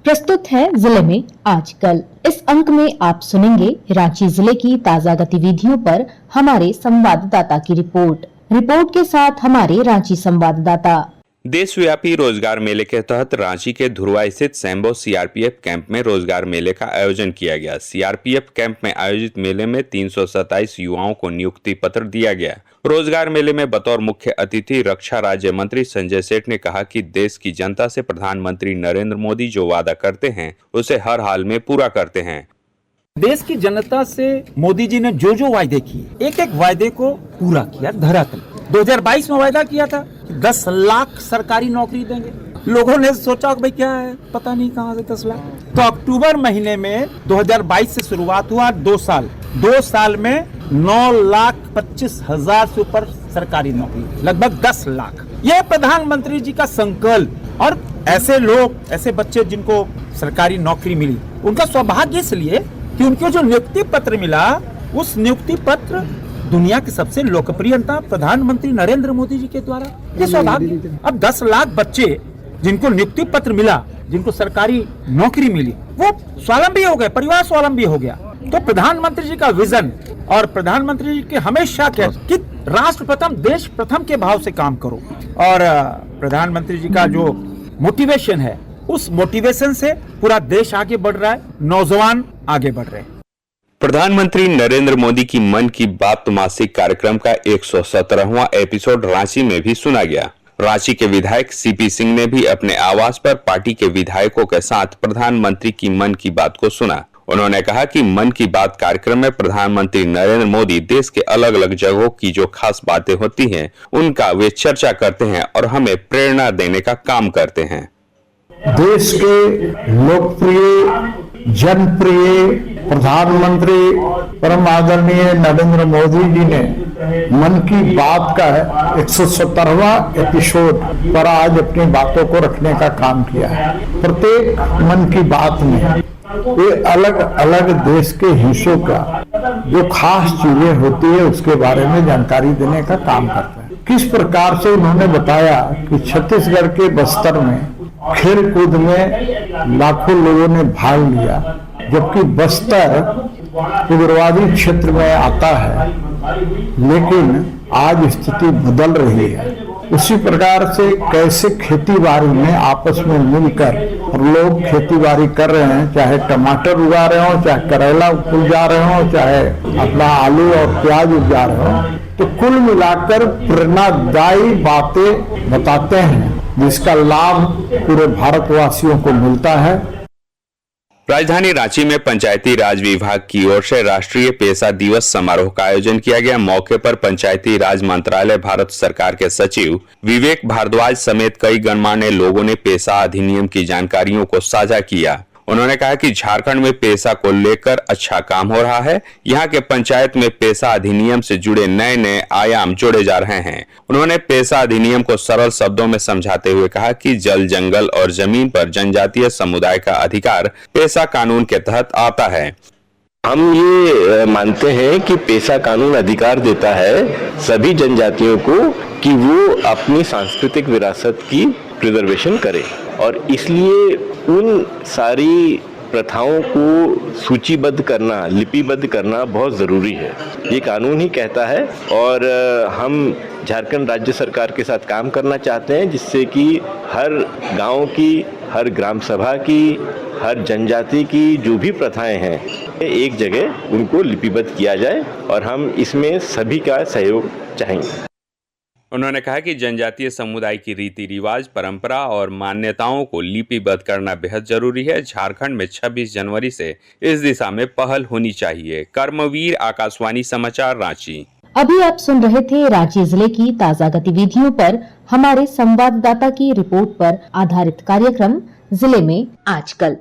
प्रस्तुत है जिले में आजकल। इस अंक में आप सुनेंगे रांची जिले की ताजा गतिविधियों पर हमारे संवाददाता की रिपोर्ट के साथ हमारे रांची संवाददाता। देशव्यापी रोजगार मेले के तहत रांची के धुरवा स्थित सैम्बो सीआरपीएफ कैंप में रोजगार मेले का आयोजन किया गया। सीआरपीएफ कैंप में आयोजित मेले में 327 युवाओं को नियुक्ति पत्र दिया गया। रोजगार मेले में बतौर मुख्य अतिथि रक्षा राज्य मंत्री संजय सेठ ने कहा कि देश की जनता से प्रधानमंत्री नरेंद्र मोदी जो वादा करते हैं उसे हर हाल में पूरा करते हैं। देश की जनता से मोदी जी ने जो जो वायदे किए, एक एक वायदे को पूरा किया धरातल। 2022 में वायदा किया था 10 लाख सरकारी नौकरी देंगे। लोगों ने सोचा कि भाई क्या है, पता नहीं कहां से 10 लाख। तो अक्टूबर महीने में 2022 से शुरुआत हुआ, 2 साल में 9,25,000 से ऊपर सरकारी नौकरी, लगभग 10 लाख। ये प्रधानमंत्री जी का संकल्प। और ऐसे लोग, ऐसे बच्चे जिनको सरकारी नौकरी मिली, उनका सौभाग्य इसलिए कि उनको जो नियुक्ति पत्र मिला, उस नियुक्ति पत्र दुनिया के सबसे लोकप्रिय नेता प्रधानमंत्री नरेंद्र मोदी जी के द्वारा। ये सौभाग्य। अब 10 लाख बच्चे जिनको नियुक्ति पत्र मिला, जिनको सरकारी नौकरी मिली, वो स्वावलंबी हो गए, परिवार स्वावलंबी हो गया। तो प्रधानमंत्री जी का विजन और प्रधानमंत्री जी के हमेशा क्या कि राष्ट्र प्रथम, देश प्रथम के भाव से काम करो। और प्रधानमंत्री जी का जो मोटिवेशन है, उस मोटिवेशन से पूरा देश आगे बढ़ रहा है, नौजवान आगे बढ़ रहे हैं। प्रधानमंत्री नरेंद्र मोदी की मन की बात मासिक कार्यक्रम का 117वां एपिसोड रांची में भी सुना गया। रांची के विधायक सीपी सिंह ने भी अपने आवास पर पार्टी के विधायकों के साथ प्रधानमंत्री की मन की बात को सुना। उन्होंने कहा कि मन की बात कार्यक्रम में प्रधानमंत्री नरेंद्र मोदी देश के अलग अलग जगहों की जो खास बातें होती हैं, उनका वे चर्चा करते हैं और हमें प्रेरणा देने का काम करते हैं। देश के लोकप्रिय, जनप्रिय प्रधानमंत्री परम आदरणीय नरेंद्र मोदी जी ने मन की बात का 117वां एपिसोड पर आज अपनी बातों को रखने का काम किया है। प्रत्येक मन की बात में ये अलग अलग देश के हिस्सों का जो खास चीजें होती है उसके बारे में जानकारी देने का काम करते हैं। किस प्रकार से उन्होंने बताया कि छत्तीसगढ़ के बस्तर में खेल कूद में लाखों लोगों ने भाग लिया, जबकि बस्तर उग्रवादी क्षेत्र में आता है, लेकिन आज स्थिति बदल रही है। उसी प्रकार से कैसे खेती बाड़ी में आपस में मिलकर और लोग खेती बाड़ी कर रहे हैं, चाहे टमाटर उगा रहे हो, चाहे करेला उगा रहे हो, चाहे अपना आलू और प्याज उगा रहे हो, तो कुल मिलाकर प्रेरणादायी बातें बताते हैं जिसका लाभ पूरे भारतवासियों को मिलता है। राजधानी रांची में पंचायती राज विभाग की ओर से राष्ट्रीय पेशा दिवस समारोह का आयोजन किया गया। मौके पर पंचायती राज मंत्रालय भारत सरकार के सचिव विवेक भारद्वाज समेत कई गणमान्य लोगों ने पेशा अधिनियम की जानकारियों को साझा किया। उन्होंने कहा कि झारखंड में पेशा को लेकर अच्छा काम हो रहा है। यहाँ के पंचायत में पेशा अधिनियम से जुड़े नए नए आयाम जोड़े जा रहे हैं। उन्होंने पेशा अधिनियम को सरल शब्दों में समझाते हुए कहा कि जल, जंगल और जमीन पर जनजातीय समुदाय का अधिकार पेशा कानून के तहत आता है। हम ये मानते हैं कि पेशा कानून अधिकार देता है सभी जनजातियों को कि वो अपनी सांस्कृतिक विरासत की प्रिजर्वेशन करें, और इसलिए उन सारी प्रथाओं को सूचीबद्ध करना, लिपिबद्ध करना बहुत ज़रूरी है। ये कानून ही कहता है। और हम झारखंड राज्य सरकार के साथ काम करना चाहते हैं जिससे कि हर गांव की, हर ग्राम सभा की, हर जनजाति की जो भी प्रथाएं हैं, एक जगह उनको लिपिबद्ध किया जाए, और हम इसमें सभी का सहयोग चाहेंगे। उन्होंने कहा कि जनजातीय समुदाय की रीति रिवाज, परंपरा और मान्यताओं को लिपिबद्ध करना बेहद जरूरी है। झारखंड में 26 जनवरी से इस दिशा में पहल होनी चाहिए। कर्मवीर, आकाशवाणी समाचार, रांची। अभी आप सुन रहे थे रांची जिले की ताजा गतिविधियों पर हमारे संवाददाता की रिपोर्ट पर आधारित कार्यक्रम जिले में आजकल।